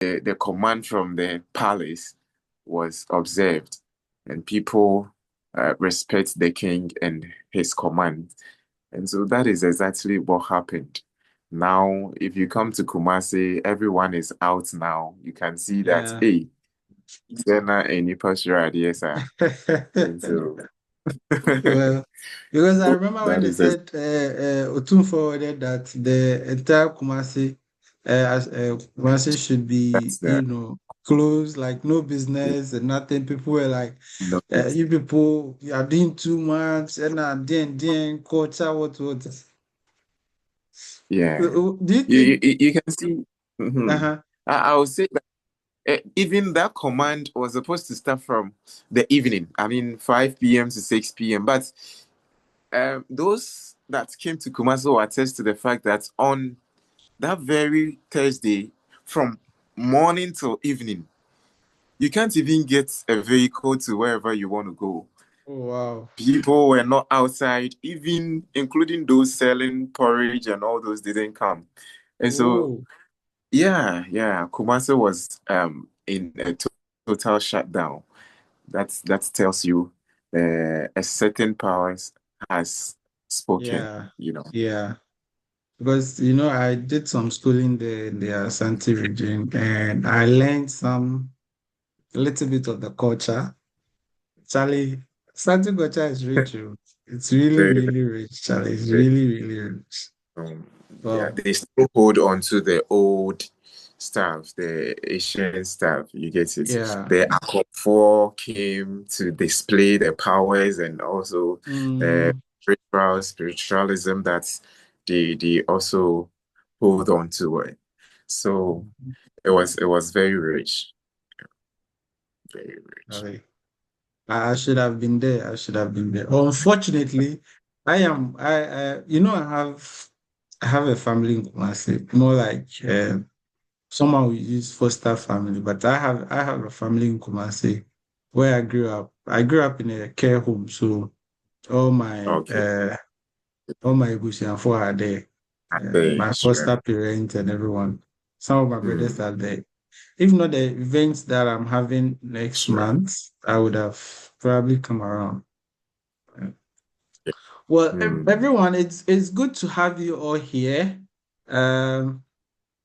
the command from the palace was observed, and people respect the king and his command. And so that is exactly what happened. Now, if you come to Kumasi, everyone is out now. You can see that, Yeah. hey, Sena any posture ideas are. And so Well, because I remember when that they is said Otun forwarded that the entire Kumasi should be, that's the closed, like no business and nothing. People were like, no, you people, you are doing too much, and then culture, what. yeah. Do you You, think? you can see. Mhm. Uh-huh. I would say that even that command was supposed to start from the evening. I mean, 5 p.m. to 6 p.m. But those that came to Kumasi will attest to the fact that on that very Thursday, from morning till evening, you can't even get a vehicle to wherever you want to go. Oh, wow. People were not outside, even including those selling porridge and all those didn't come. And so, Oh, yeah, Kumasi was in a total shutdown. That tells you a certain powers has spoken, yeah, you know. yeah. Because I did some schooling there in the Asante region, and I learned a little bit of the culture. Charlie, Asante culture is rich. Oh. It's really, Very, really rich, Charlie. It's very, really, really rich. um, yeah, Wow. they still hold on to the old stuff, the Asian stuff. You get it. Yeah. The Akop came to display their powers and also uh, Mm, spiritualism that they also hold on to it. So it was very rich, very rich. Charlie. I should have been there. I should have been there. Unfortunately, I have a family in Kumasi, more like someone who use foster family, but I have a family in Kumasi where I grew up. I grew up in a care home, so all my Okay, uh all my Ebusianfo are there. very My sure. foster parents and everyone. Some of my brothers Mm, are there. If not the events that I'm having next sure. month, I would have probably come around. Well, Mm, everyone, it's good to have you all here. Um,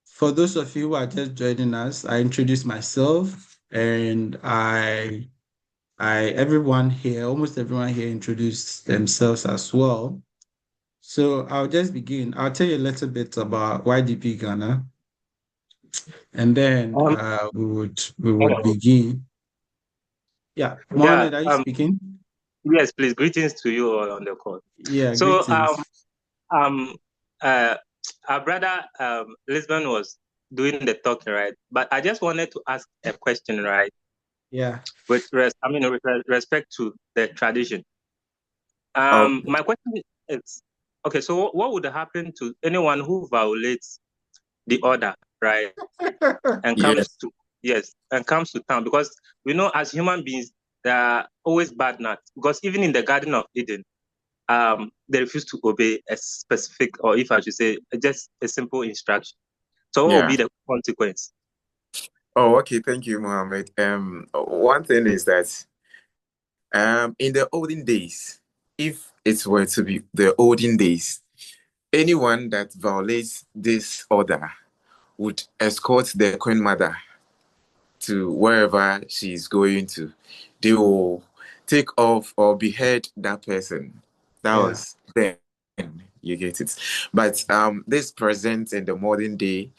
For those of you who are just joining us, I introduced myself and almost everyone here introduced themselves as well. So I'll just begin. I'll tell you a little bit about YDP Ghana, and then Um, we would Hello. begin. Yeah, Yeah, Mohammed, are you speaking? yes, please. Greetings to you all on the call. Yeah, So, greetings. um, uh, our brother Lisbon was doing the talking, right? But I just wanted to ask a question, right? Yeah. With respect to the tradition. okay. My question is, okay. So, what would happen to anyone who violates the order, right? And Yeah, comes to comes to town, because we know as human beings there are always bad nuts, because even in the Garden of Eden, they refused to obey a specific, or if I should say just a simple instruction. So what will yeah. be the consequence? Oh, okay. Thank you, Mohammed. One thing is that in the olden days, if it were to be the olden days, anyone that violates this order would escort the Queen Mother to wherever she's going to. They will take off or behead that person. That Yeah. was then. You get it. But this present in the modern day,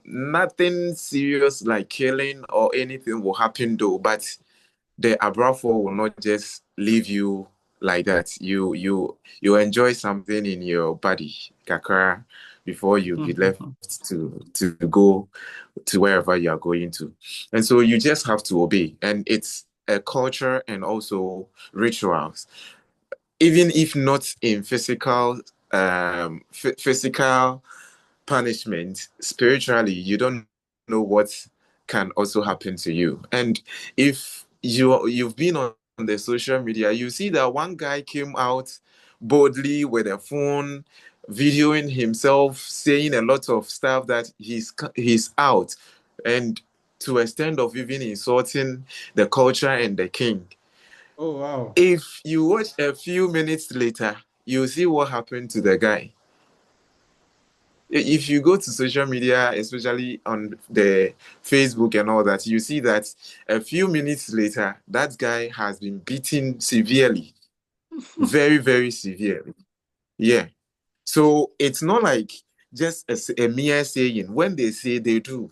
nothing serious like killing or anything will happen though. But the Abrafo will not just leave you like that. You enjoy something in your body, kakara, before you be left to go to wherever you are going to. And so you just have to obey. And it's a culture and also rituals. Even if not in physical punishment, spiritually, you don't know what can also happen to you. And if you've been on the social media, you see that one guy came out boldly with a phone, videoing himself, saying a lot of stuff that he's out. and to extent of even insulting the culture and the king. Oh, wow. If you watch a few minutes later, you see what happened to the guy. If you go to social media, especially on the Facebook and all that, you see that a few minutes later, that guy has been beaten severely, very, very severely. Yeah. So it's not like just a mere saying. When they say, they do.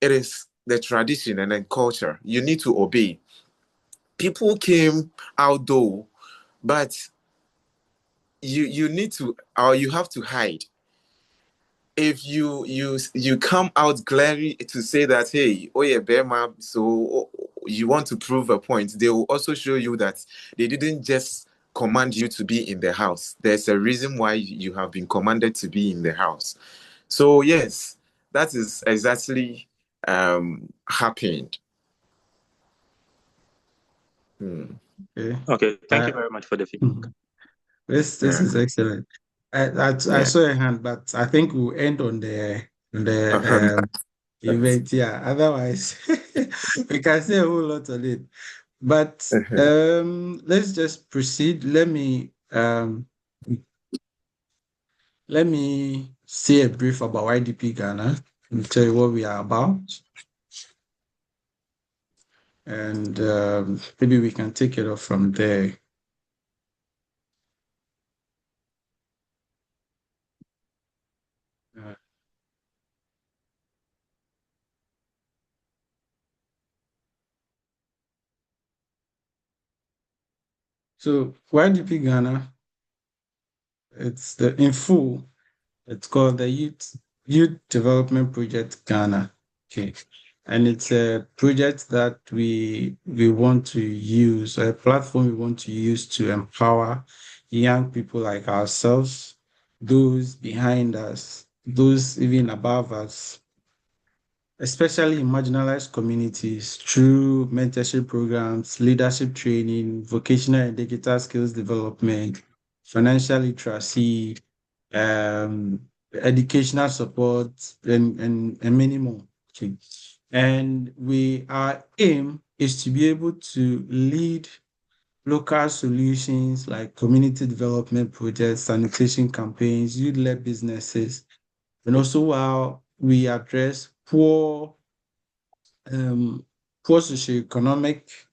It is the tradition and then culture. You need to obey. People came out though, but you need to, or you have to hide. If you come out clearly to say that, hey, oh yeah, Bema, so you want to prove a point, they will also show you that they didn't just command you to be in the house. There's a reason why you have been commanded to be in the house. So yes, that is exactly happened. Okay. Okay, thank you Uh, very much for the feedback. this Yeah. is excellent. I Yeah. saw a hand, but I think we'll end on the That- event. Yeah. Otherwise, we can say a whole lot on it. But let's just proceed. Let me say a brief about YDP Ghana and tell you what we are about, and maybe we can take it off from there. Uh, so YDP Ghana, it's the in full. It's called the Youth Development Project Ghana. Okay. And it's a project that we want to use, a platform we want to use to empower young people like ourselves, those behind us, those even above us, especially in marginalized communities, through mentorship programs, leadership training, vocational and digital skills development, financial literacy, um, educational support, and many more. Okay. And our aim is to be able to lead local solutions like community development projects, sanitation campaigns, youth-led businesses, and also while we address um, poor socioeconomic,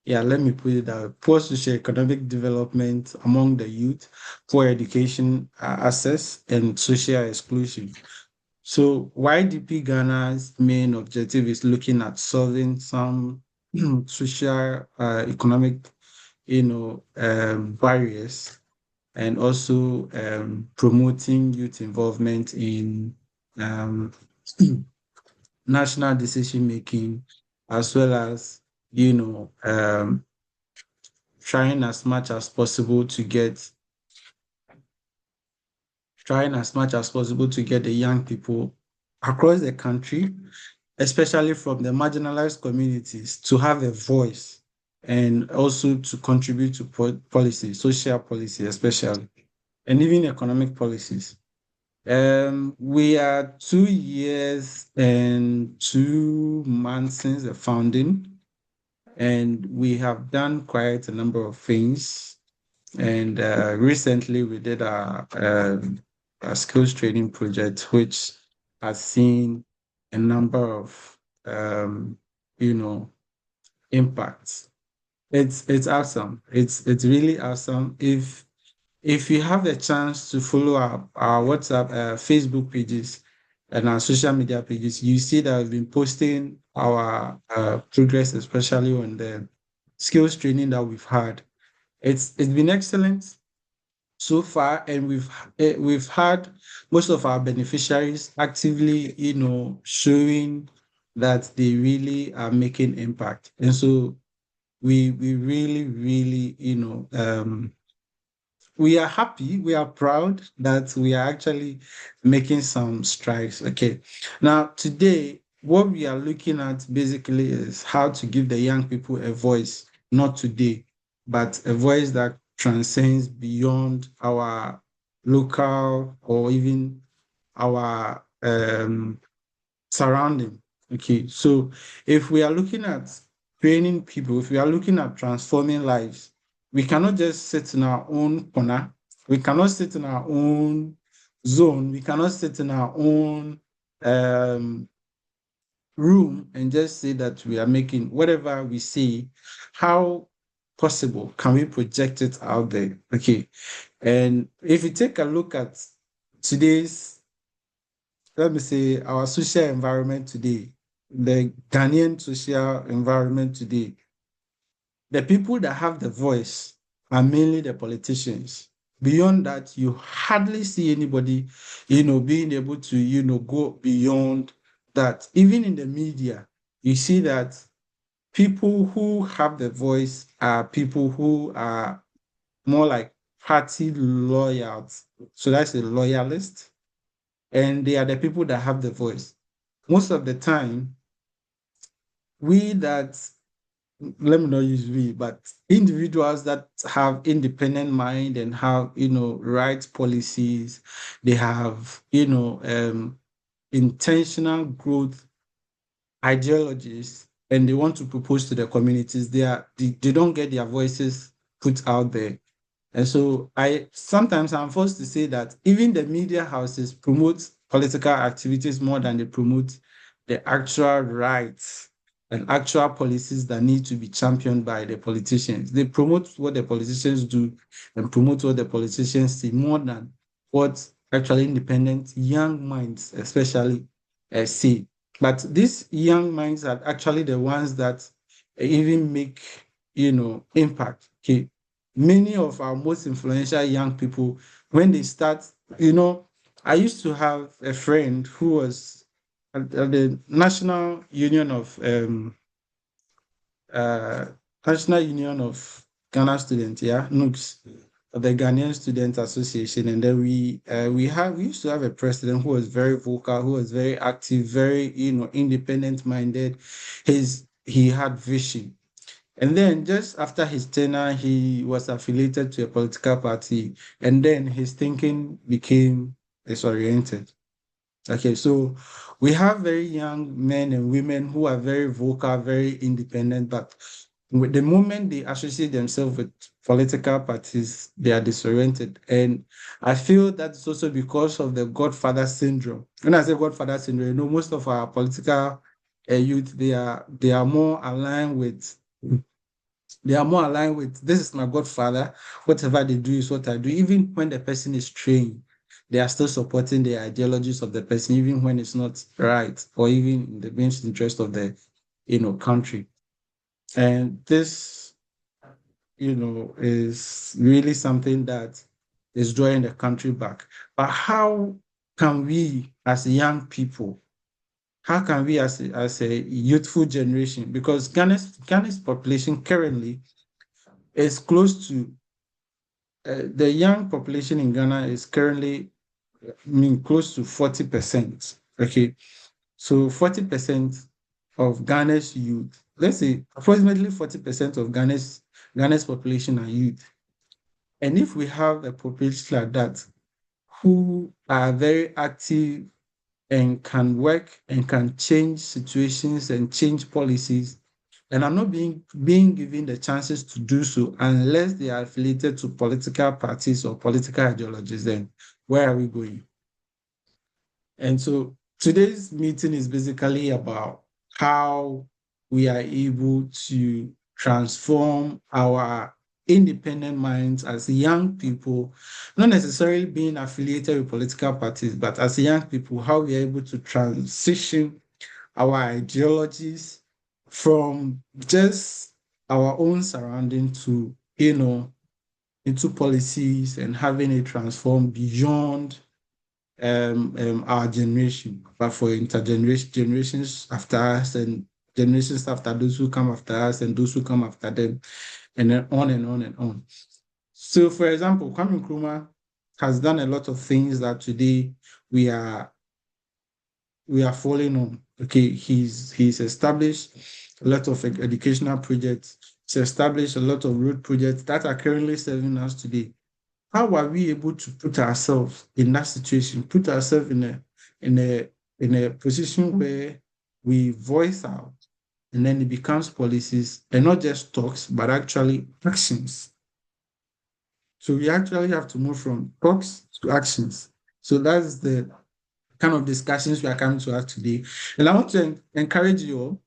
yeah, let me put it that poor socioeconomic development among the youth, poor education access, and social exclusion. So YDP Ghana's main objective is looking at solving some social, economic, barriers, and also promoting youth involvement in um, national decision making, as well as you know trying as much as possible to get trying as much as possible to get the young people across the country, especially from the marginalized communities, to have a voice and also to contribute to policy, social policy especially, and even economic policies. We are 2 years and 2 months since the founding, and we have done quite a number of things. And recently, we did a skills training project, which has seen a number of you know impacts. It's awesome. It's really awesome. If you have the chance to follow our WhatsApp, Facebook pages, and our social media pages, you see that we've been posting our progress, especially on the skills training that we've had. It's been excellent so far, and we've had most of our beneficiaries actively, showing that they really are making impact, and so we really, really, we are happy, we are proud that we are actually making some strides. Okay. Now, today, what we are looking at basically is how to give the young people a voice, not today, but a voice that transcends beyond our local or even our surrounding. Okay, so if we are looking at training people, if we are looking at transforming lives, we cannot just sit in our own corner. We cannot sit in our own zone. We cannot sit in our own um, room and just say that we are making whatever we say. How possible can we project it out there? Okay, and if you take a look at today's, let me say, our social environment today, the Ghanaian social environment today, the people that have the voice are mainly the politicians. Beyond that, you hardly see anybody, being able to, go beyond that. Even in the media, you see that people who have the voice are people who are more like party loyals. So that's a loyalist. And they are the people that have the voice. Most of the time, we that, let me not use we, but individuals that have independent mind and have, right policies, they have, intentional growth ideologies, and they want to propose to the communities, they don't get their voices put out there. And so I'm forced to say that even the media houses promote political activities more than they promote the actual rights and actual policies that need to be championed by the politicians. They promote what the politicians do and promote what the politicians see more than what actually independent young minds, especially, see. But these young minds are actually the ones that even make, impact. Okay, many of our most influential young people, when they start, I used to have a friend who was at the uh, National Union of Ghana Students, yeah, NUGS, the Ghanaian Student Association, and then we used to have a president who was very vocal, who was very active, very, independent minded. He had vision. And then just after his tenure, he was affiliated to a political party, and then his thinking became disoriented. Okay, so we have very young men and women who are very vocal, very independent, but with the moment they associate themselves with political parties, they are disoriented. And I feel that's also because of the Godfather syndrome. When I say Godfather syndrome, most of our political youth, they are more aligned with this is my godfather. Whatever they do is what I do. Even when the person is trained, they are still supporting the ideologies of the person, even when it's not right or even in the best interest of the country. And this, is really something that is drawing the country back. But how can we as young people, how can we as a youthful generation, because Ghana's population currently is close to the young population in Ghana is currently, close to 40%. Okay, so 40% of Ghana's youth, let's say approximately 40% of Ghana's population are youth. And if we have a population like that who are very active and can work and can change situations and change policies, and are not being given the chances to do so unless they are affiliated to political parties or political ideologies, then where are we going? And so today's meeting is basically about how we are able to transform our independent minds as young people, not necessarily being affiliated with political parties, but as young people, how we are able to transition our ideologies from just our own surrounding to, into policies and having it transform beyond our generation, but for intergeneration generations after us and generations after those who come after us and those who come after them, and then on and on and on. So, for example, Kwame Nkrumah has done a lot of things that today we are falling on. Okay, he's established a lot of educational projects. He's established a lot of road projects that are currently serving us today. How are we able to put ourselves in that situation, put ourselves in a position where we voice out, and then it becomes policies, and not just talks, but actually actions. So we actually have to move from talks to actions. So that's the kind of discussions we are coming to have today. And I want to encourage you all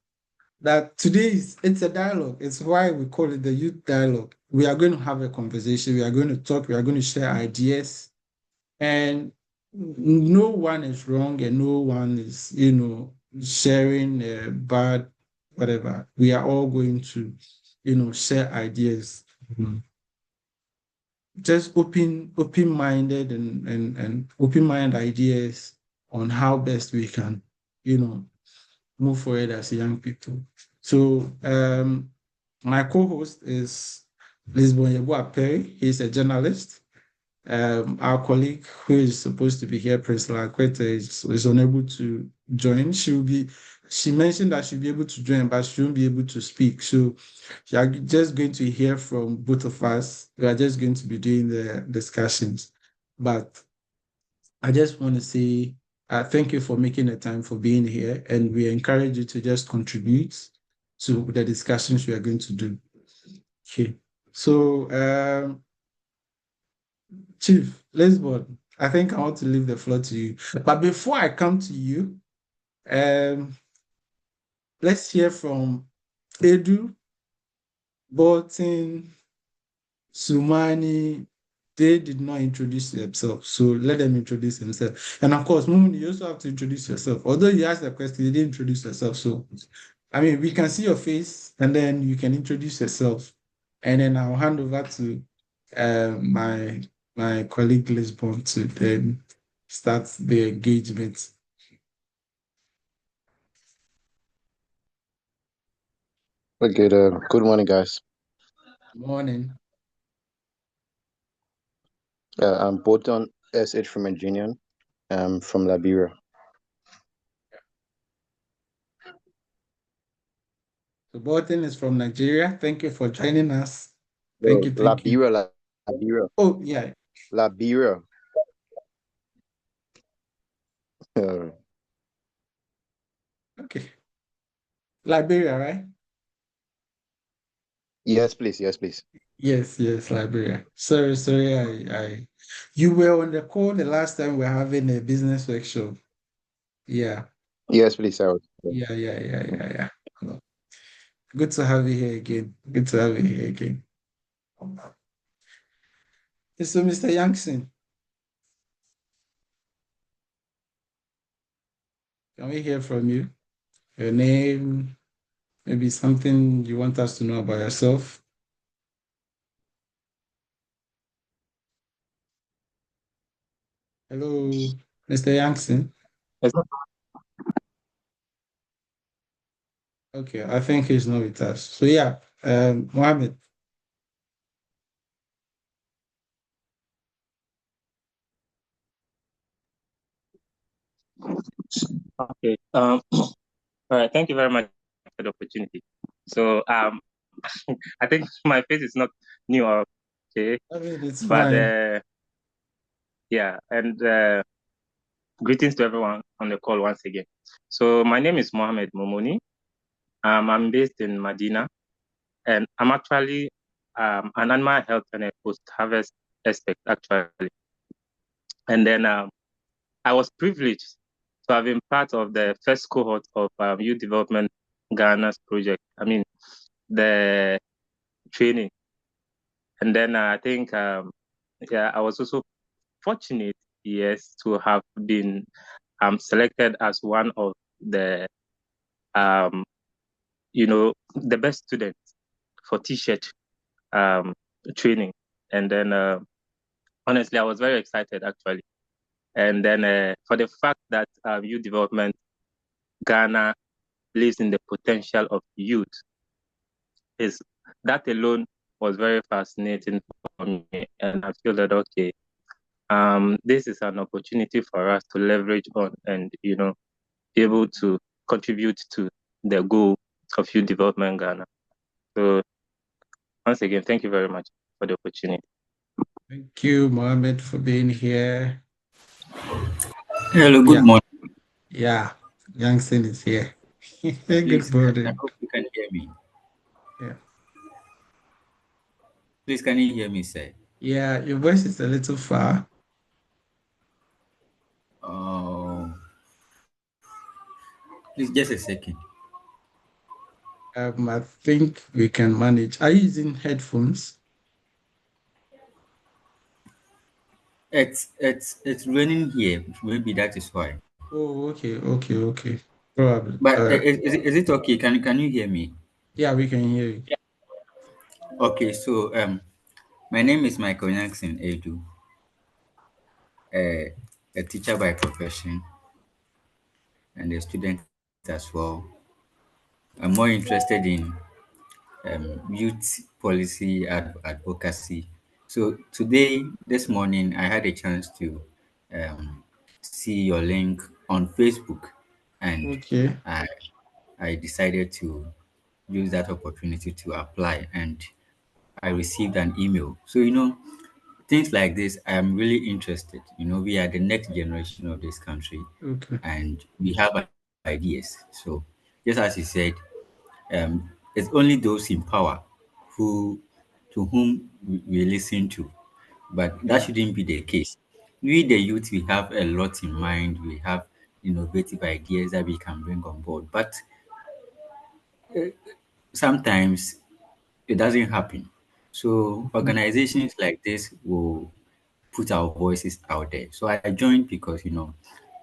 that today it's a dialogue. It's why we call it the youth dialogue. We are going to have a conversation. We are going to talk. We are going to share ideas, and no one is wrong, and no one is, sharing bad whatever. We are all going to, share ideas. Mhm. Just open-minded and open-minded ideas on how best we can, you know, move forward as young people. So my co-host is Lisbon Yeboah Perry. He's a journalist. Our colleague who is supposed to be here, Priscilla Akwete, is unable to join. She mentioned that she'll be able to join, but she won't be able to speak. So you are just going to hear from both of us. We are just going to be doing the discussions. But I just want to say thank you for making the time for being here, and we encourage you to just contribute to the discussions we are going to do. Okay. So Chief Lisbon, I think I want to leave the floor to you. But before I come to you, um, let's hear from Edu, Bolton, Sumani. They did not introduce themselves, so let them introduce themselves. And of course, Mumuni, you also have to introduce yourself. Although you asked the question, you didn't introduce yourself. So, I mean, we can see your face, and then you can introduce yourself, and then I'll hand over to my colleague Lisbon to then start the engagement. Okay, good morning, guys. Morning. I'm Bolton SH from Engineering. I'm from Liberia. So Bolton is from Nigeria. Thank you for joining us. Thank No, you, thank you. Liberia. Oh, yeah. Liberia. Okay. Liberia, right? Yes, please. Yes, please. Yes, Liberia. Sorry, you were on the call the last time we were having a business workshop. Yeah, Yes, please. I was. yeah. Good to have you here again. Good to have you here again. So, Mr. Youngson, can we hear from you? Your name, maybe something you want us to know about yourself. Hello, Mr. Youngson. Okay, I think he's not with us. So yeah, Mohammed. Okay. All right. Thank you very much for the opportunity. So, I think my face is not new or okay, I mean, it's but fine. yeah, and greetings to everyone on the call once again. So, my name is Mohammed Momoni. I'm based in Medina, and I'm actually an animal health and a post-harvest expert, actually. And then I was privileged to have been part of the first cohort of Youth Development Ghana's project. I mean, the training. And then I think, I was also fortunate, yes, to have been selected as one of the, the best students for T-shirt training. And then, honestly, I was very excited, actually. And then for the fact that youth development Ghana believes in the potential of youth, is that alone was very fascinating for me. And I feel that, okay, this is an opportunity for us to leverage on and, be able to contribute to the goal of youth development Ghana. So once again, thank you very much for the opportunity. Thank you, Mohammed, for being here. Hello, good Yeah, morning. yeah. Youngson is here. Good Please, I morning. hope you can hear me. Yeah. Please, can you hear me, sir? Yeah, your voice is a little far. Oh, please, just a second. I think we can manage. Are you using headphones? It's raining here. Maybe that is why. Oh, okay. Probably. But is it okay? Can you hear me? Yeah, we can hear you. Okay, so my name is Michael Yankson Edu, uh, a teacher by profession and a student as well. I'm more interested in youth policy advocacy. So today, this morning, I had a chance to um, see your link on Facebook, and Okay. I I decided to use that opportunity to apply, and I received an email. So things like this, I am really interested. We are the next generation of this country, Okay. and we have ideas. So just as you said, it's only those in power who to whom we listen to, but that Yeah. shouldn't be the case. We the youth, we have a lot in mind. We have innovative ideas that we can bring on board, but sometimes it doesn't happen. So Mhm. organizations like this will put our voices out there. So I joined because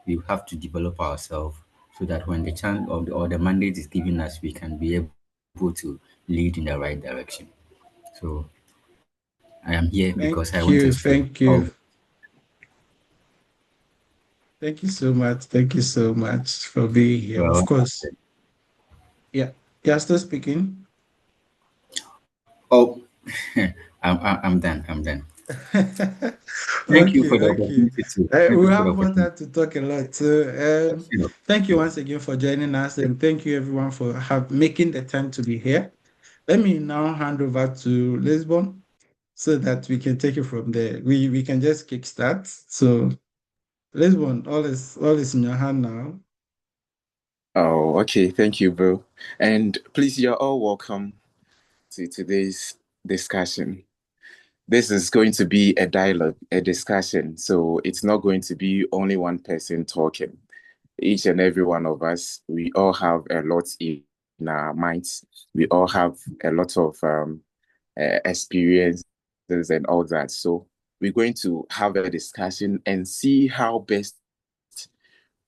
we have to develop ourselves so that when the chance or the mandate is given us, we can be able to lead in the right direction. So I am here because I want us to Thank all. you. Thank you so much. Thank you so much for being here. Of Well, course. Yeah. You're still speaking? oh, I'm done. I'm done. Thank you for the Okay. opportunity to. Thank We you for the have more opportunity. time to talk a lot. So, thank you once again for joining us, and thank you everyone for making the time to be here. Let me now hand over to Lisbon so that we can take it from there. We can just kickstart. So, Lisbon, all is in your hand now. Oh, okay. Thank you, bro. And please, you're all welcome to today's discussion. This is going to be a dialogue, a discussion. So it's not going to be only one person talking. Each and every one of us, we all have a lot in our minds. We all have a lot of experiences and all that. So we're going to have a discussion and see how best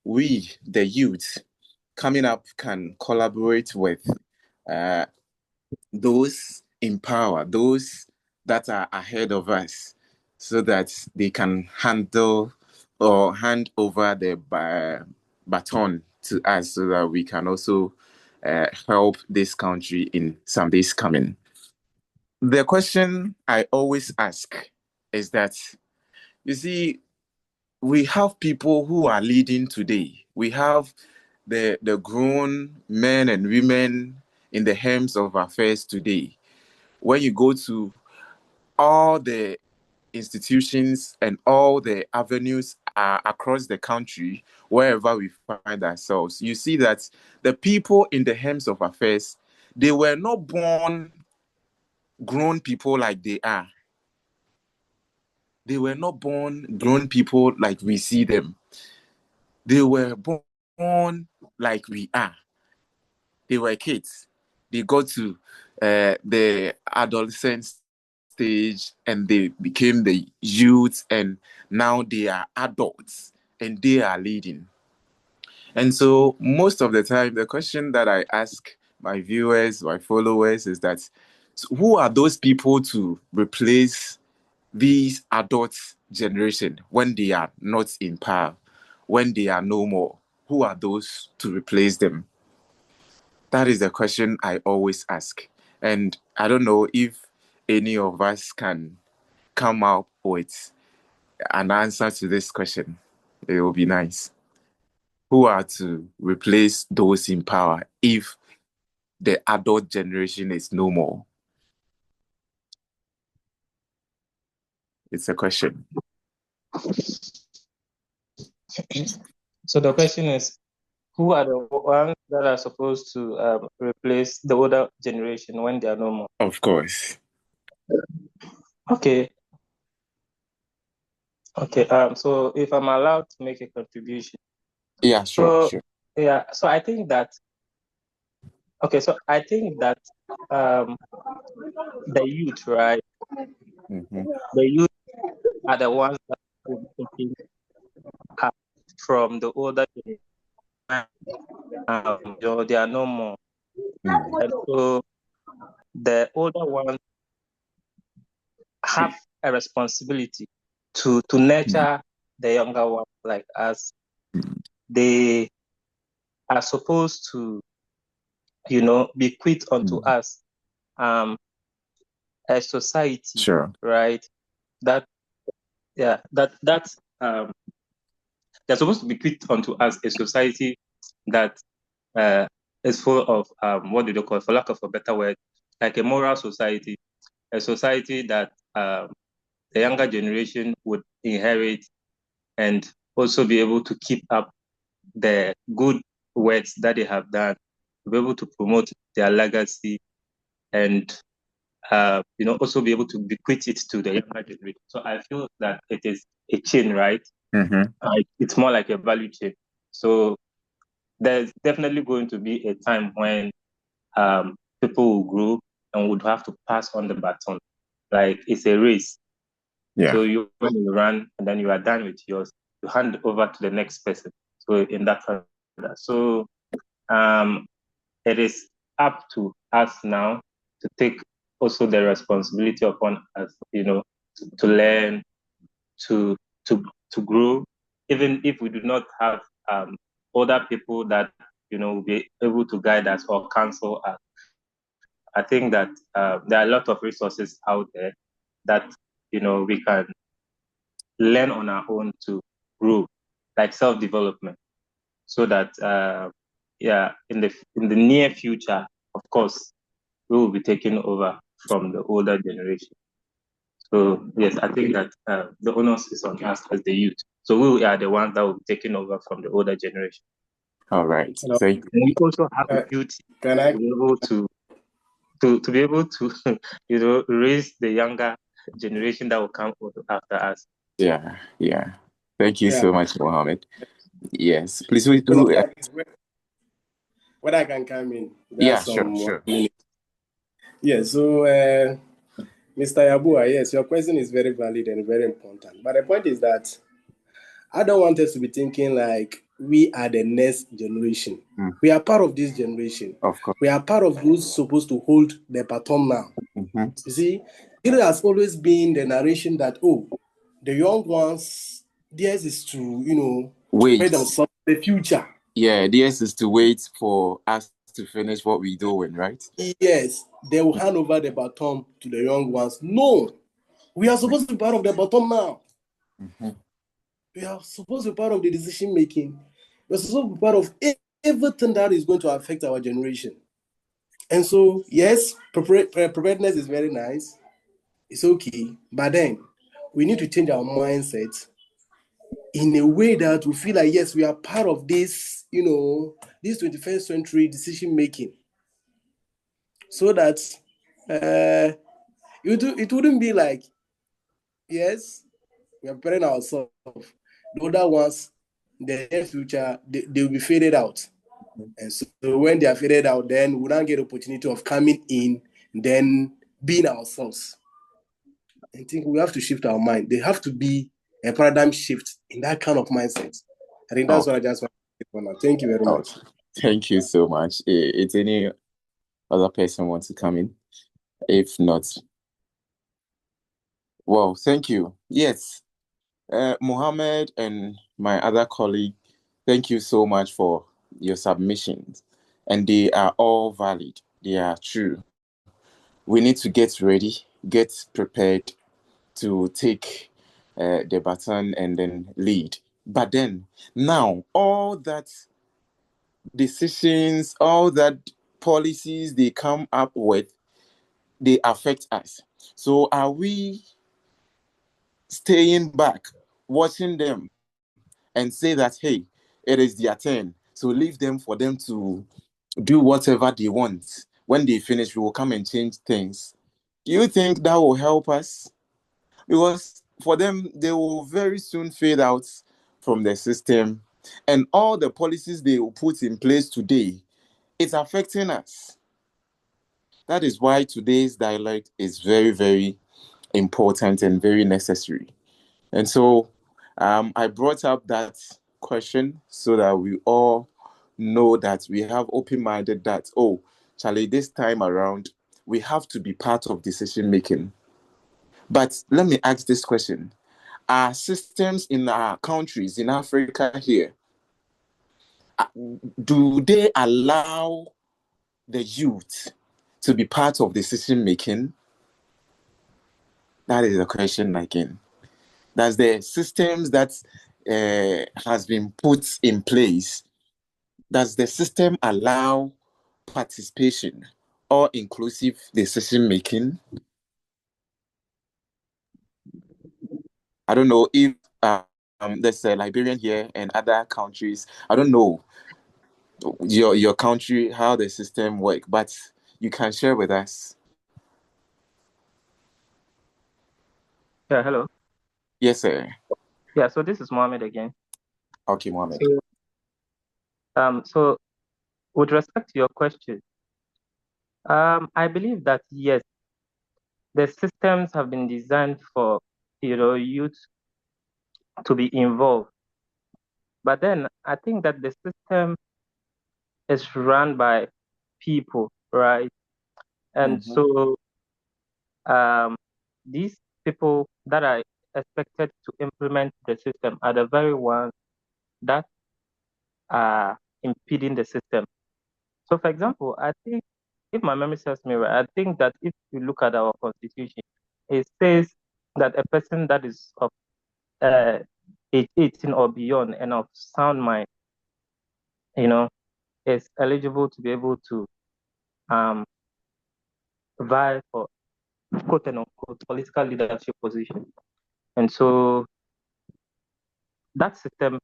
we, the youth, coming up can collaborate with uh, those in power, those that are ahead of us, so that they can handle or hand over the baton to us so that we can also help this country in some days coming. The question I always ask is that, you see, we have people who are leading today. We have the grown men and women in the helms of affairs today. When you go to all the institutions and all the avenues across the country, wherever we find ourselves, you see that the people in the helms of affairs, they were not born grown people like they are. They were not born grown people like we see them. They were born like we are. They were kids. They got to the adolescent stage and they became the youth, and now they are adults and they are leading. And so, most of the time, the question that I ask my viewers, my followers, is that, so who are those people to replace these adult generation when they are not in power, when they are no more? Who are those to replace them? That is the question I always ask. And I don't know if any of us can come up with an answer to this question. It will be nice. Who are to replace those in power if the adult generation is no more? It's a question. So the question is, who are the ones that are supposed to replace the older generation when they are no more. Of course. Okay. Okay. So if I'm allowed to make a contribution, Yeah, sure, so sure. yeah, so I think that the youth, right? Mm-hmm. The youth are the ones that will be taking up from the older generation. They are no more, Mm. and so the older ones have a responsibility to nurture the younger ones like us. Mm. They are supposed to, bequeath unto Mm. us a society, Sure. right? That yeah, that they're supposed to bequeath unto us a society that uh, is full of what do they call, for lack of a better word, like a moral society, a society that the younger generation would inherit and also be able to keep up the good works that they have done, to be able to promote their legacy, and also be able to bequeath it to the younger generation. So I feel that it is a chain, right? Mm-hmm. It's more like a value chain. So there's definitely going to be a time when people will grow and would have to pass on the baton. Like it's a race. Yeah. So when you run and then you are done with yours, you hand over to the next person. So in that order. So um, it is up to us now to take also the responsibility upon us, to learn, to to to grow, even if we do not have other people that will be able to guide us or counsel us. I think that there are a lot of resources out there that we can learn on our own to grow, like self-development, so that in the near future, of course, we will be taking over from the older generation. So yes, I think that the onus is on us as the youth. So we are the ones that will be taking over from the older generation. All right. You know, Thank you. and we also have a Uh, duty can to I? be able to be able to raise the younger generation that will come after us. Yeah, yeah. Thank you Yeah. so much, Mohammed. Yes. Please, So whether I can come in, yeah, that's sure, some 1 sure. minute. Yeah. So, Mr. Yabua, yes, your question is very valid and very important. But the point is that I don't want us to be thinking like we are the next generation. Mm. We are part of this generation. Of course. We are part of those supposed to hold the baton now. Mm-hmm. You see, it has always been the narration that, the young ones, theirs is to, prepare Wait. themselves for the future. Yeah, theirs is to wait for us to finish what we're doing, right? Yes, they will hand over the baton to the young ones. No, we are supposed to be part of the baton now. Mm-hmm. We are supposed to be part of the decision making. We're supposed to be part of everything that is going to affect our generation. And so, yes, preparedness is very nice. It's okay. But then we need to change our mindset in a way that we feel like, yes, we are part of this, this 21st century decision making. So that it wouldn't be like, yes, we are preparing ourselves. The other ones, the near future, they will be faded out. And so when they are faded out, then we don't get the opportunity of coming in, then being ourselves. I think we have to shift our mind. There have to be a paradigm shift in that kind of mindset. I think that's Oh, what I just want to say for now. Thank you very oh, much. thank you so much. It's any other person want to come in? If not, well, thank you. Yes, Mohammed and my other colleague, thank you so much for your submissions. And they are all valid. They are true. We need to get ready, get prepared to take the baton and then lead. But then, now, all that decisions, all that policies they come up with, they affect us. So are we staying back, watching them, and say that, hey, it is their turn? So leave them for them to do whatever they want. When they finish, we will come and change things. Do you think that will help us? Because for them, they will very soon fade out from the system. And all the policies they will put in place today, it's affecting us. That is why today's dialogue is very, very important and very necessary. And so I brought up that question so that we all know that we have open-minded that, oh, Charlie, this time around, we have to be part of decision making. But let me ask this question. Are systems in our countries, in Africa here, do they allow the youth to be part of decision making? That is a question again. Does the systems that has been put in place, does the system allow participation or inclusive decision making? I don't know if there's a Liberian here and other countries. I don't know your country how the system work, but you can share with us. Yeah, hello. Yes, sir. Yeah, so this is Mohammed again. Okay, Mohammed. So with respect to your question, I believe that yes, the systems have been designed for youth to be involved. But then I think that the system is run by people, right? And so these people that are expected to implement the system are the very ones that are impeding the system. So, for example, I think, if my memory serves me right, I think that if you look at our constitution, it says that a person that is of age 18 or beyond and of sound mind, is eligible to be able to vie for quote unquote political leadership position. And so that system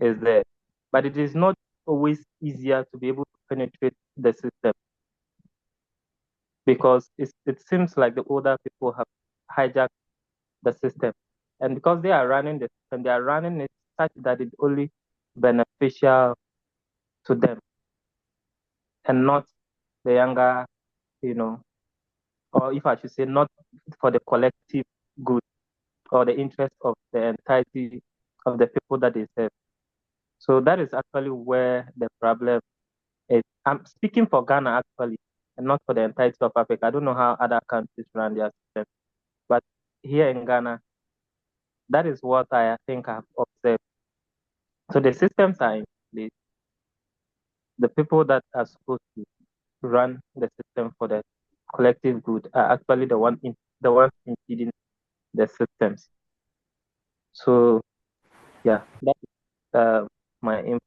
is there, but it is not always easier to be able to penetrate the system because it seems like the older people have hijacked the system. And because they are running the system, they are running it such that it's only beneficial to them and not the younger, or if I should say, not for the collective good or the interest of the entirety of the people that they serve. So that is actually where the problem is. I'm speaking for Ghana actually, and not for the entirety of Africa. I don't know how other countries run their system, but here in Ghana, that is what I think I've observed. So the systems are in place. The people that are supposed to run the system for the collective good are actually the ones impeding the systems. So yeah, that's my input.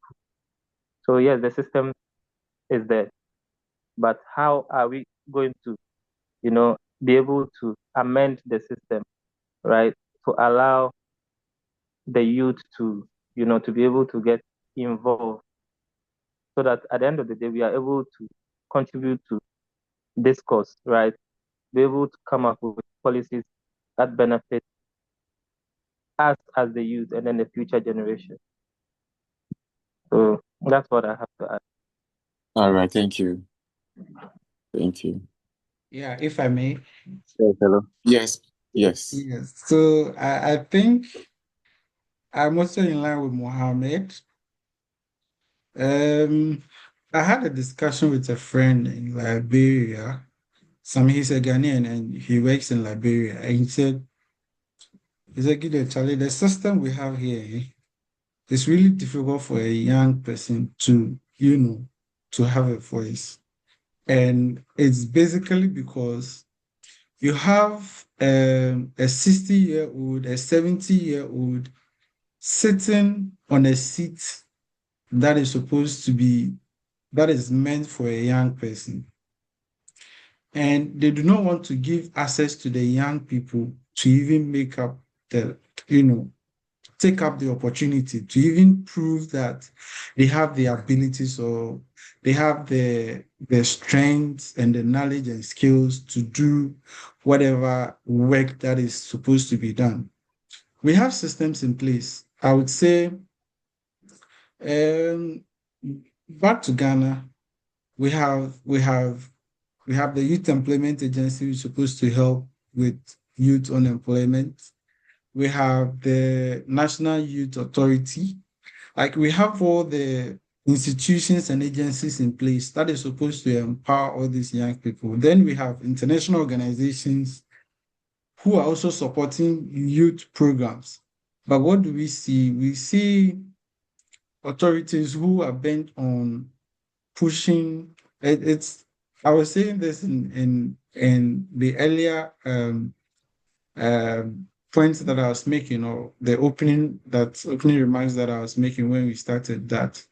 So yes, the system is there, but how are we going to, be able to amend the system, right, to allow the youth to, to be able to get involved, so that at the end of the day we are able to contribute to discourse, right? Be able to come up with policies that benefit us as the youth and then the future generation. So that's what I have to add. All right, thank you. Thank you. Yeah, if I may. Yes, hello. Yes, yes. Yes. So I think I'm also in line with Mohammed. I had a discussion with a friend in Liberia. He's a Ghanaian and he works in Liberia. And he said, Gideon, Charlie, the system we have here, it's really difficult for a young person to, to have a voice. And it's basically because you have a 60-year-old, a 70-year-old sitting on a seat that is that is meant for a young person. And they do not want to give access to the young people to even make up the, take up the opportunity to even prove that they have the abilities or they have the strength and the knowledge and skills to do whatever work that is supposed to be done. We have systems in place. I would say, back to Ghana, we have the Youth Employment Agency, which is supposed to help with youth unemployment. We have the National Youth Authority. Like, we have all the institutions and agencies in place that is supposed to empower all these young people. Then we have international organizations who are also supporting youth programs. But what do we see? We see authorities who are bent on pushing it's I was saying this in the earlier points that I was making, or the opening remarks that I was making when we started, that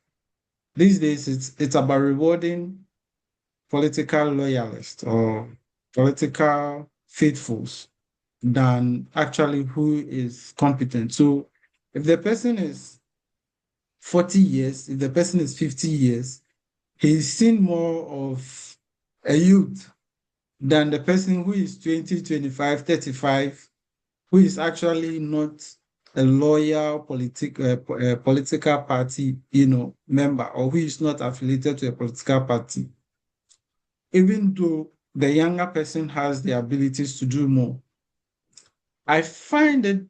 these days it's about rewarding political loyalists or political faithfuls than actually who is competent. So if the person is 40 years, if the person is 50 years, he's seen more of a youth than the person who is 20, 25, 35, who is actually not a loyal political party, member, or who is not affiliated to a political party. Even though the younger person has the abilities to do more, I find it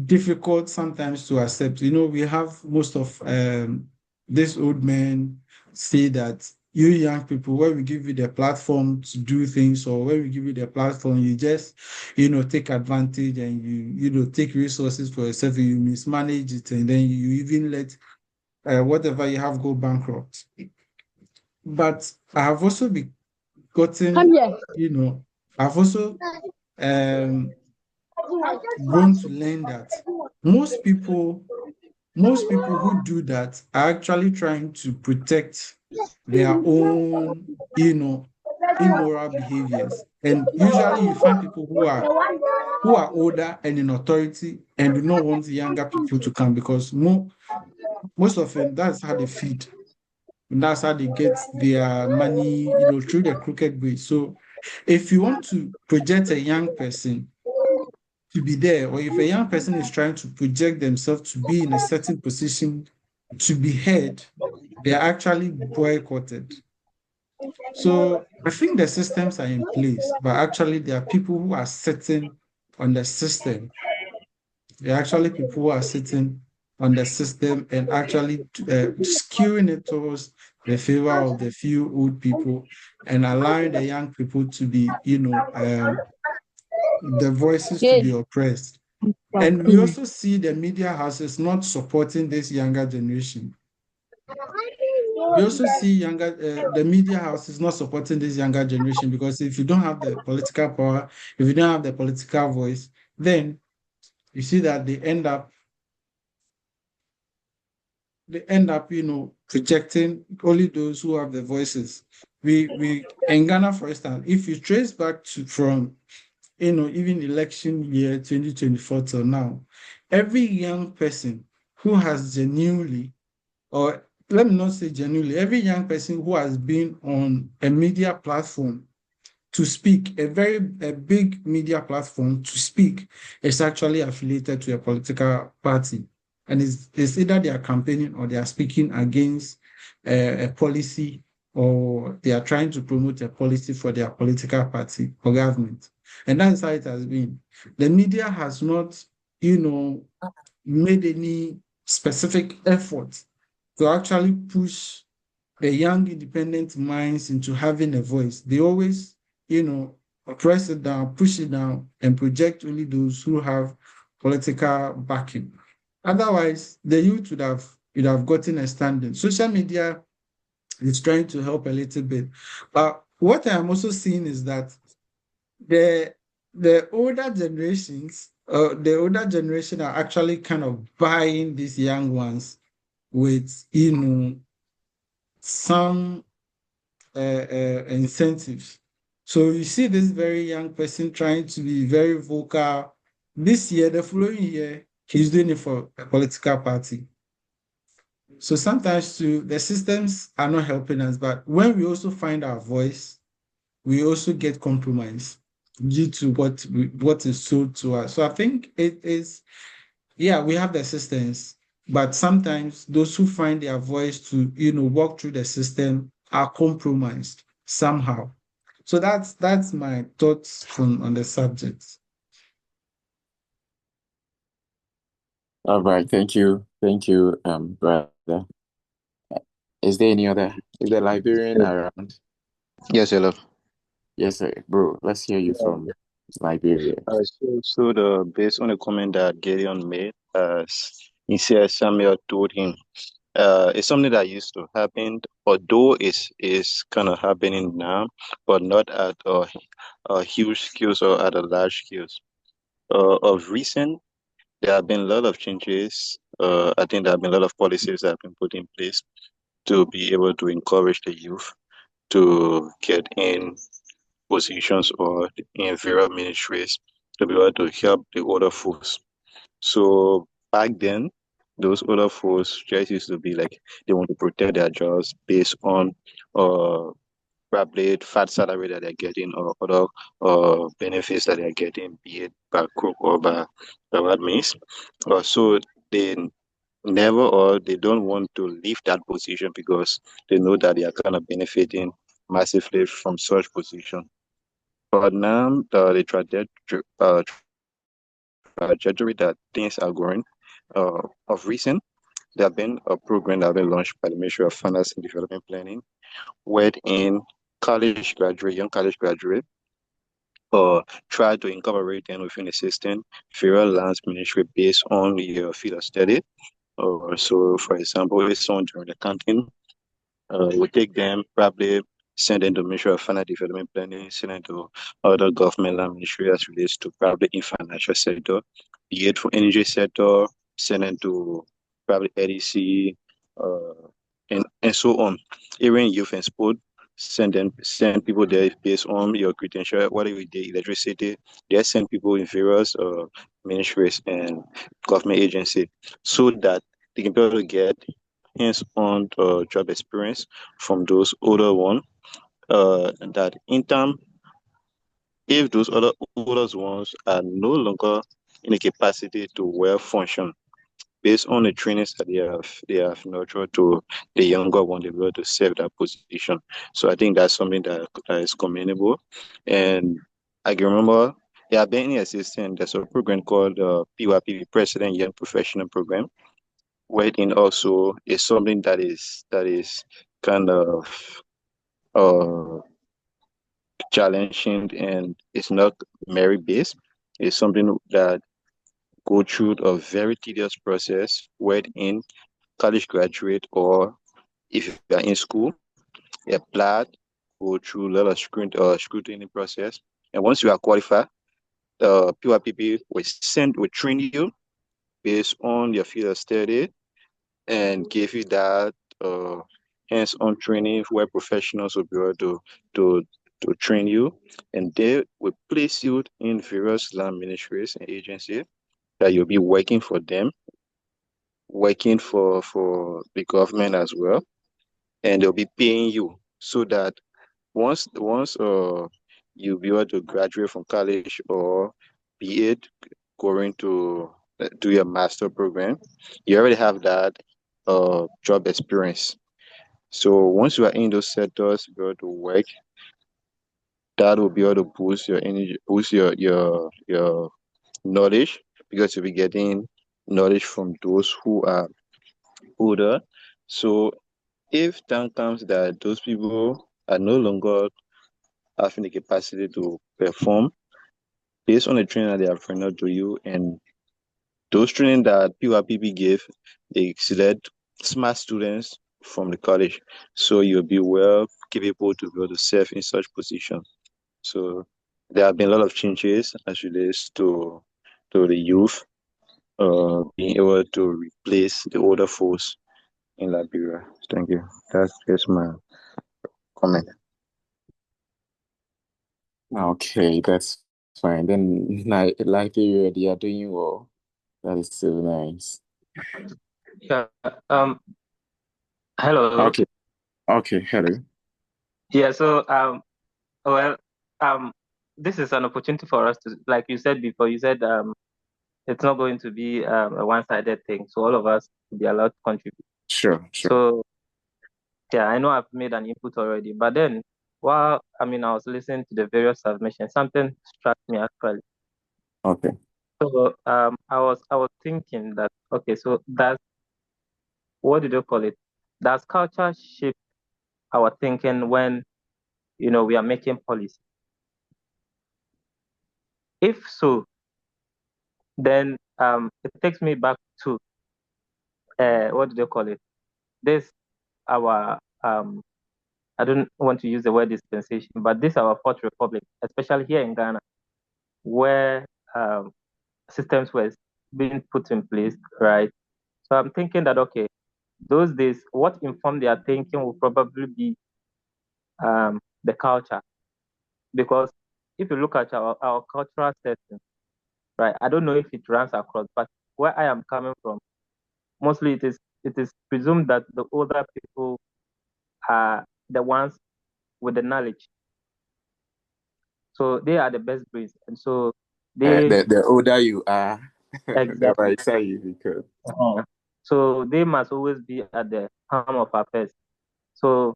difficult sometimes to accept. We have most of these old men say that you young people, when we give you the platform to do things, or when we give you the platform, you just, take advantage, and you take resources for yourself, and you mismanage it, and then you even let whatever you have go bankrupt. But I have also I've also grown to learn that most people who do that are actually trying to protect their own, immoral behaviors. And usually you find people who are older and in authority and do not want younger people to come, because most often that's how they feed. And that's how they get their money, through the crooked way. So if you want to project a young person to be there, or if a young person is trying to project themselves to be in a certain position to be heard, they are actually boycotted. So I think the systems are in place, but actually there are people who are sitting on the system. There are actually people who are sitting on the system and actually skewing it towards the favor of the few old people, and allowing the young people to be, the voices to be oppressed. And we also see the media houses not supporting this younger generation. We also see the media houses not supporting this younger generation, because if you don't have the political power, if you don't have the political voice, then you see that they end up, projecting only those who have the voices. We in Ghana, for instance, if you trace back from even election year 2024 till now, every young person who has genuinely, or let me not say genuinely, every young person who has been on a media platform to speak, a big media platform to speak, is actually affiliated to a political party. And it's either they are campaigning or they are speaking against a policy, or they are trying to promote a policy for their political party or government. And that's how it has been. The media has not, made any specific effort to actually push the young independent minds into having a voice. They always, press it down, push it down, and project only those who have political backing. Otherwise, the youth would have gotten a standing. Social media is trying to help a little bit. But what I'm also seeing is that the older generations, the older generation are actually kind of buying these young ones with, some incentives. So you see this very young person trying to be very vocal. This year, the following year, he's doing it for a political party. So sometimes too, the systems are not helping us, but when we also find our voice, we also get compromised due to what is sold to us. So I think it is, yeah, we have the systems, but sometimes those who find their voice to, walk through the system are compromised somehow. So that's my thoughts on the subject. All right, thank you, brother. Is there any other? Is there Liberian around? Yes, hello. Yes, sir, bro. Let's hear you from Liberia. So based on the comment that Gideon made, he said Samuel told him, it's something that used to happen, although is kind of happening now, but not at a huge scales or at a large scales. Of recent, there have been a lot of changes. I think there have been a lot of policies that have been put in place to be able to encourage the youth to get in positions or in various ministries to be able to help the older folks. So back then, those older folks just used to be like they want to protect their jobs based on uh probably fat salary that they're getting or other benefits that they're getting, be it by crook or by what means. So they never or they don't want to leave that position because they know that they are kind of benefiting massively from such position. But now trajectory that things are going, of recent, there have been a program that have been launched by the Ministry of Finance and Development Planning, wherein young college graduate, try to incorporate them within the system, federal lands ministry based on your field of study. So, for example, if someone during the accounting, we take them, probably send them to Ministry of Finance Development Planning, send them to other government land ministry as relates to probably in financial sector, be it for energy sector, send them to probably EDC, and so on. Even youth and sport, send people there based on your credential, whether you did electricity, they send people in various ministries and government agency so that they can be able to get hands-on job experience from those older one. That in time, if those other older ones are no longer in a capacity to well function based on the trainings that they have nurtured to the younger one, they were to serve that position. So I think that's something that is commendable. And I can remember there have been any assistant. There's a program called PYPP President Young Professional Program, wherein also is something that is kind of uh challenging and it's not merit based. It's something that go through a very tedious process wherein college graduate or if you are in school, you apply, go through a lot of scrutiny process. And once you are qualified, the PYPP will train you based on your field of study and give you that uh, hands-on training where professionals will be able to to train you, and they will place you in various land ministries and agencies that you'll be working for them, working for the government as well, and they'll be paying you so that once you'll be able to graduate from college or be it going to do your master program, you already have that job experience. So once you are in those sectors, be able to work, that will be able to boost your energy, boost your knowledge because you'll be getting knowledge from those who are older. So if time comes that those people are no longer having the capacity to perform based on the training that they have rendered to you and those training that PYPP gave, they select smart students from the college. So you'll be well capable to be able to serve in such positions. So there have been a lot of changes as relates to the youth being able to replace the older folks in Liberia. Thank you. That's just my comment. Okay, that's fine. Then Liberia, they are doing well. That is so nice. Yeah. Hello. Okay. Okay. Hello. Yeah. So well this is an opportunity for us to, like you said before, you said it's not going to be a one-sided thing. So all of us will be allowed to contribute. Sure. So yeah, I know I've made an input already, but then while I was listening to the various submissions, something struck me actually. Okay. So I was thinking that, okay, so that's, what did you call it? Does culture shape our thinking when we are making policy? If so, then it takes me back to what did you call it? This our I don't want to use the word dispensation, but this our fourth republic, especially here in Ghana, where systems were being put in place, right? So I'm thinking that, okay, those days, what informed their thinking will probably be the culture. Because if you look at our cultural setting, right, I don't know if it runs across, but where I am coming from, mostly it is presumed that the older people are the ones with the knowledge. So they are the best brains. And so they The older you are, the exactly. wiser you become. Uh-huh. So they must always be at the helm of affairs. So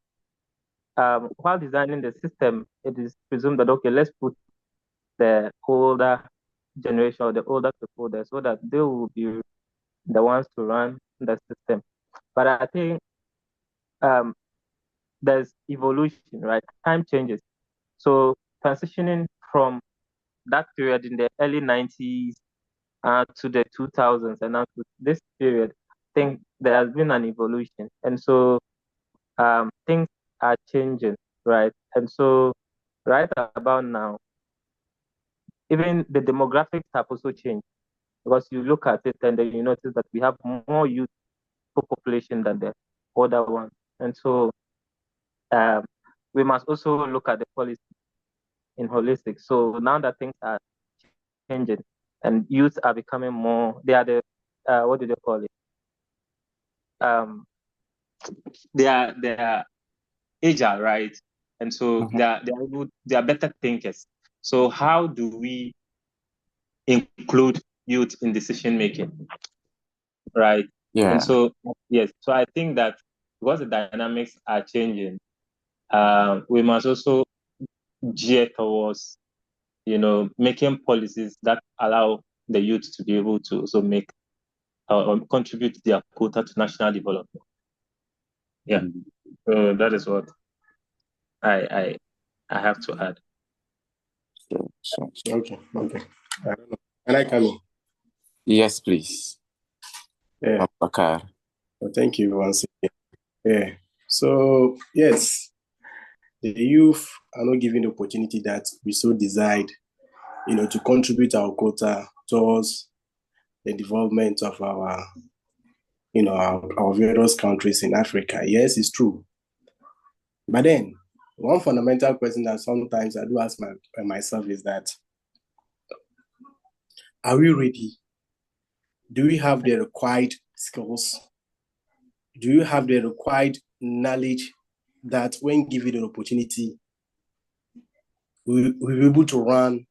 while designing the system, it is presumed that, okay, let's put the older generation or the older people there so that they will be the ones to run the system. But I think um, there's evolution, right? Time changes. So transitioning from that period in the early 90s to the 2000s and now to this period, I think there has been an evolution. And so things are changing, right? And so right about now, even the demographics have also changed because you look at it and then you notice that we have more youth population than the older one. And so um, we must also look at the policy in holistic. So now that things are changing and youth are becoming more, they are the, what do they call it? They are agile, right? And so Mhm. they are better thinkers. So how do we include youth in decision making, right? And Yeah. so yes, so I think that because the dynamics are changing, we must also gear towards making policies that allow the youth to be able to also make or contribute their quota to national development. Yeah, so that is what I have to add. So. Okay. I don't know. Can I come in? Yes, please. Yeah. Abubakar. Well, thank you once again. Yeah. So yes, the youth are not given the opportunity that we so desired, to contribute our quota towards the development of our, our various countries in Africa. Yes, it's true. But then, one fundamental question that sometimes I do ask myself is that, are we ready? Do we have the required skills? Do you have the required knowledge that when given an opportunity, we'll be able to run,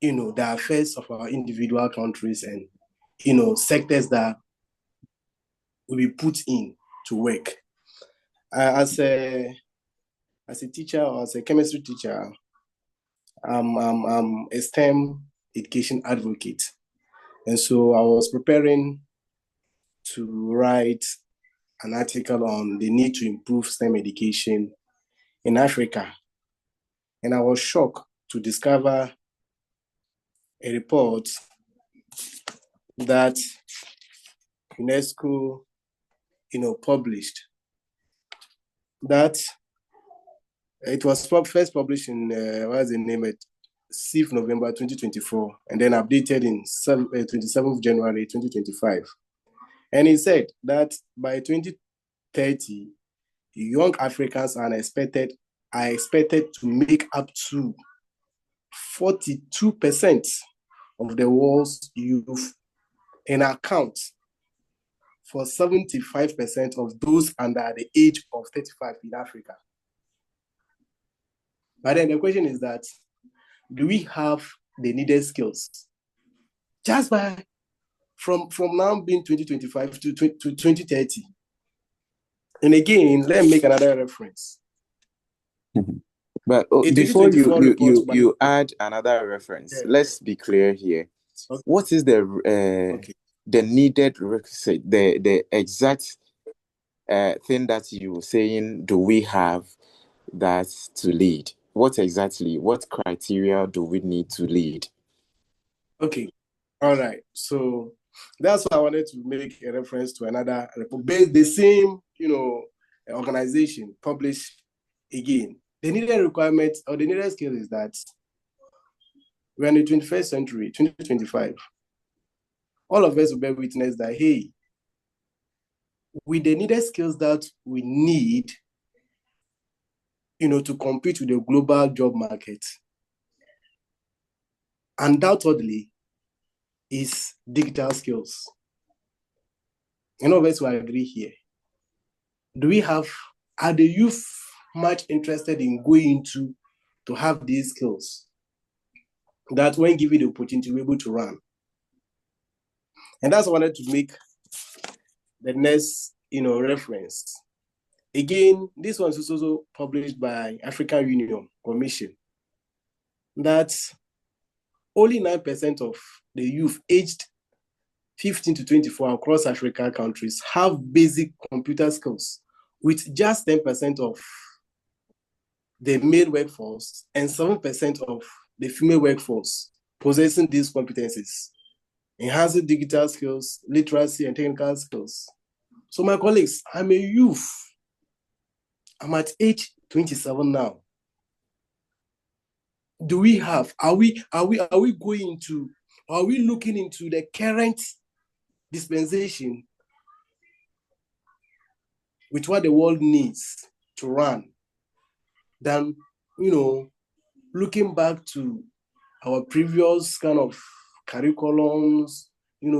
the affairs of our individual countries and, sectors that will be put in to work? As a teacher or as a chemistry teacher, I'm a STEM education advocate. And so I was preparing to write an article on the need to improve STEM education in Africa. And I was shocked to discover a report that UNESCO, published, that it was first published in, what's the name, 6th November 2024, and then updated in 27th January 2025. And it said that by 2030, young Africans are expected to make up to 42% of the world's youth and account for 75% of those under the age of 35 in Africa. But then the question is that, do we have the needed skills? Just from now being 2025 to 2030. And again, let me make another reference. But before you add another reference, let's be clear here. Okay. What is the needed requisite, the exact thing that you were saying? Do we have that to lead? What criteria do we need to lead? Okay, all right. So that's why I wanted to make a reference to another report, the same organization published again. The needed requirement or the needed skill is that we're in the 21st century, 2025. All of us will bear witness that, hey, with the needed skills that we need, to compete with the global job market, undoubtedly is digital skills. And all of us will agree here. Are the youth much interested in going to have these skills that when given the opportunity, we're able to run? And that's what I wanted to make the next, reference. Again, this one is also published by African Union Commission, that only 9% of the youth aged 15 to 24 across African countries have basic computer skills, with just 10% of the male workforce and 7% of the female workforce possessing these competencies, enhancing digital skills, literacy, and technical skills. So my colleagues, I'm a youth. I'm at age 27 now. Are we looking into the current dispensation with what the world needs to run than, looking back to our previous kind of curriculums,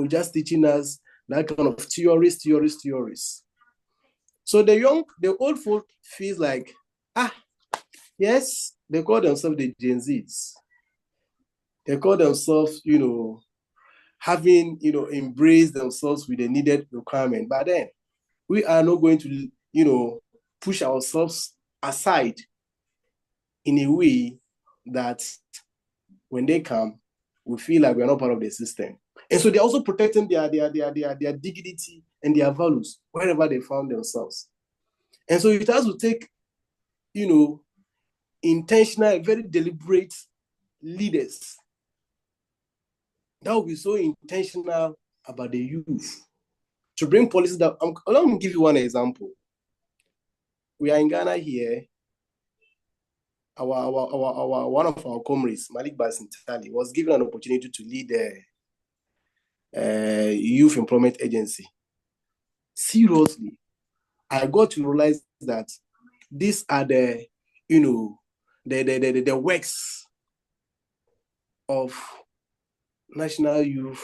just teaching us that kind of theories. So the old folk feels like, yes, they call themselves the Gen Zs. They call themselves, having, embraced themselves with the needed requirement. But then we are not going to, push ourselves aside in a way that when they come, we feel like we're not part of the system. And so they're also protecting their dignity and their values wherever they found themselves. And so it has to take, intentional, very deliberate leaders that will be so intentional about the youth to bring policies that, let me give you one example. We are in Ghana here. Our one of our comrades, Malik Basintali, was given an opportunity to lead the youth employment agency. Seriously, I got to realize that these are the works of National Youth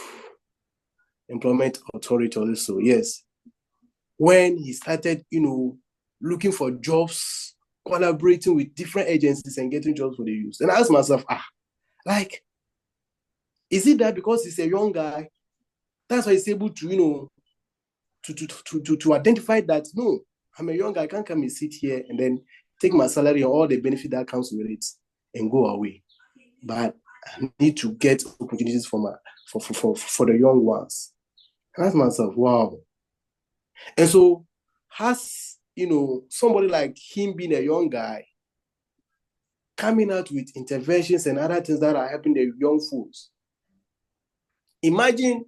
Employment Authority also. Yes, when he started, looking for jobs, collaborating with different agencies and getting jobs for the youth. And I asked myself, is it that because he's a young guy, that's why he's able to, to identify that, no, I'm a young guy, I can't come and sit here and then take my salary and all the benefit that comes with it and go away. But I need to get opportunities for the young ones. I asked myself, wow. And so has, somebody like him being a young guy, coming out with interventions and other things that are helping the young folks. Imagine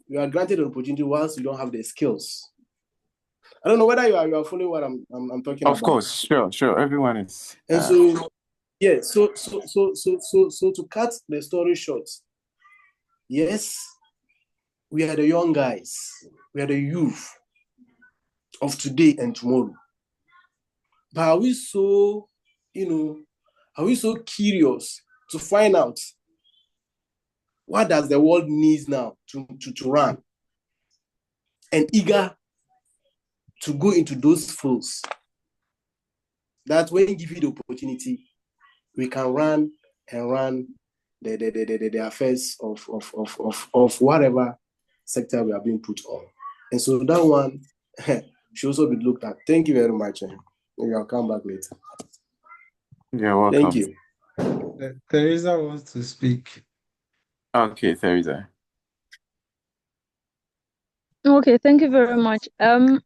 you are granted an opportunity whilst you don't have the skills. I don't know whether you are following what I'm talking about. Of course, sure. Everyone is. And so, yeah. So to cut the story short, yes, we are the young guys. We are the youth of today and tomorrow. But are we so, curious to find out what does the world needs now to run, and eager to go into those fields. That when you give you the opportunity, we can run the affairs of whatever sector we are being put on. And so that one should also be looked at. Thank you very much. Maybe I'll come back later. You're welcome. Thank you. Teresa wants to speak. Okay, Teresa. Okay, thank you very much. I'm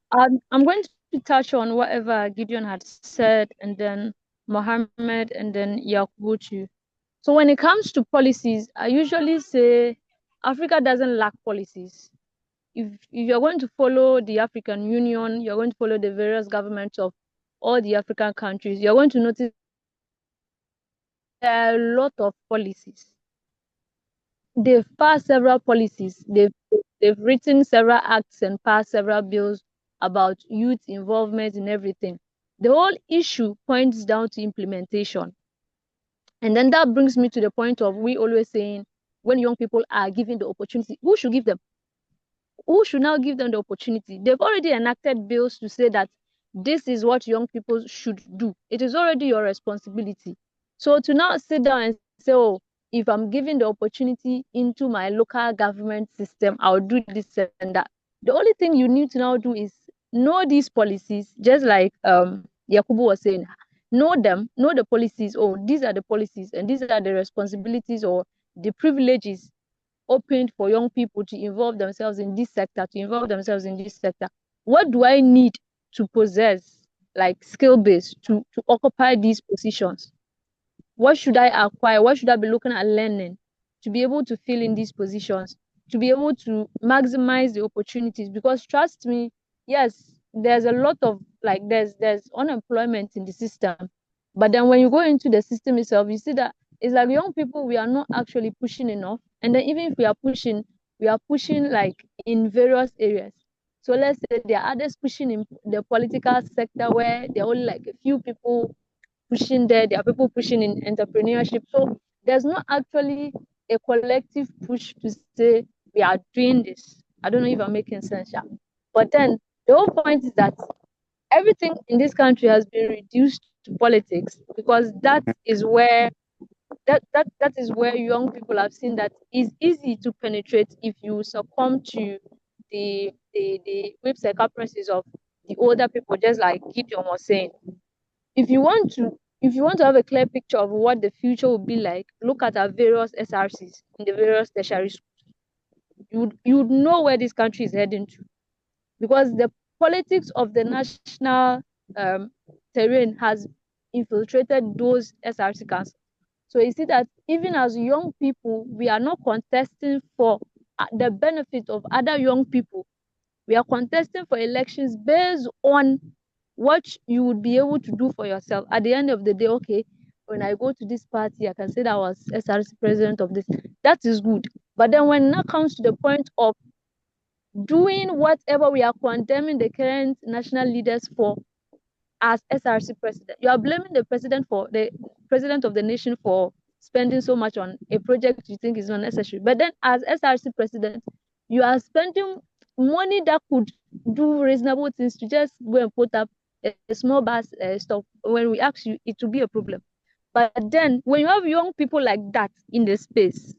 going to touch on whatever Gideon had said, and then Mohammed, and then Yakubu too. So when it comes to policies, I usually say Africa doesn't lack policies. If you're going to follow the African Union, you're going to follow the various governments of all the African countries, you're going to notice there are a lot of policies. They've passed several policies. They've written several acts and passed several bills about youth involvement in everything. The whole issue points down to implementation. And then that brings me to the point of we always saying, when young people are given the opportunity, who should give them? Who should now give them the opportunity? They've already enacted bills to say that this is what young people should do. It is already your responsibility. So to now sit down and say, oh, if I'm given the opportunity into my local government system, I'll do this and that. The only thing you need to now do is know these policies, just like Yakubu was saying, know them, know the policies. Oh, these are the policies and these are the responsibilities or the privileges opened for young people to involve themselves in this sector, to involve themselves in this sector. What do I need to possess, like skill base, to occupy these positions? What should I acquire? What should I be looking at learning to be able to fill in these positions, to be able to maximize the opportunities? Because trust me, yes, there's a lot of there's unemployment in the system. But then when you go into the system itself, you see that it's like young people, we are not actually pushing enough. And then even if we are pushing like in various areas. So let's say there are others pushing in the political sector where there are only like a few people pushing there are people pushing in entrepreneurship. So there's not actually a collective push to say we are doing this. I don't know if I'm making sense. Yeah. But then the whole point is that everything in this country has been reduced to politics, because that is where young people have seen that it's easy to penetrate if you succumb to the whip circumferences of the older people, just like Gideon was saying. If you want to have a clear picture of what the future will be like, look at our various SRCs in the various tertiary schools. You'd know where this country is heading to, because the politics of the national terrain has infiltrated those SRC councils. So you see that even as young people, we are not contesting for the benefit of other young people. We are contesting for elections based on what you would be able to do for yourself. At the end of the day, okay, when I go to this party, I can say that I was SRC president of this. That is good. But then when it comes to the point of doing whatever we are condemning the current national leaders for as SRC president, you are blaming the president of the nation for spending so much on a project you think is not necessary. But then as SRC president, you are spending money that could do reasonable things to just go and put up a small bus stop. When we ask you, it will be a problem. But then when you have young people like that in the space,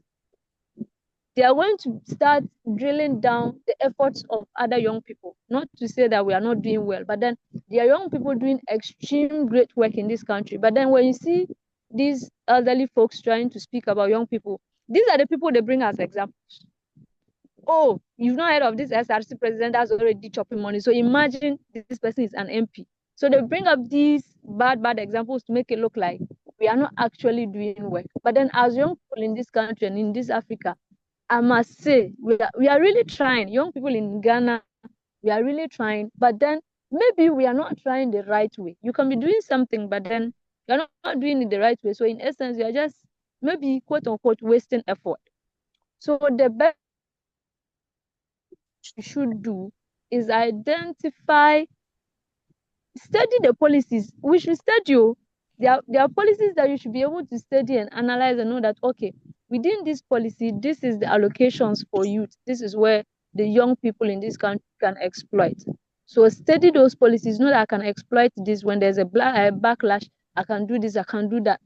they are going to start drilling down the efforts of other young people. Not to say that we are not doing well, but then there are young people doing extreme great work in this country. But then when you see these elderly folks trying to speak about young people, these are the people they bring as examples. Oh, you've not heard of this SRC president that's already chopping money. So imagine this person is an MP. So they bring up these bad examples to make it look like we are not actually doing work. But then as young people in this country and in this Africa, I must say, we are really trying. Young people in Ghana, we are really trying. But then maybe we are not trying the right way. You can be doing something, but then you're not doing it the right way. So in essence, you are just maybe quote unquote wasting effort. So the best you should do is identify, study the policies. We should study. There are policies that you should be able to study and analyze and know that, okay, within this policy, this is the allocations for youth. This is where the young people in this country can exploit. So study those policies. Know that I can exploit this when there's a backlash. I can do this. I can do that.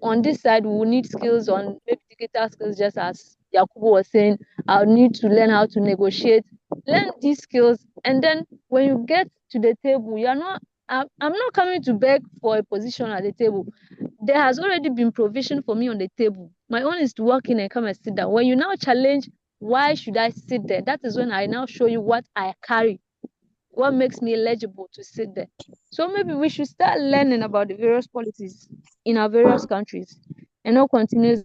On this side, we will need skills on maybe digital skills, just as Yakubu was saying. I'll need to learn how to negotiate. Learn these skills, and then when you get to the table, you're not. I'm not coming to beg for a position at the table. There has already been provision for me on the table. My own is to walk in and come and sit down. When you now challenge, why should I sit there? That is when I now show you what I carry, what makes me eligible to sit there. So maybe we should start learning about the various policies in our various countries and not continue.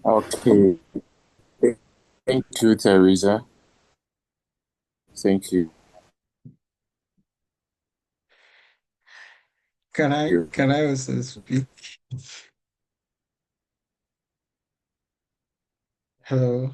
Okay. Thank you, Teresa. Thank you. Can I also speak? Hello.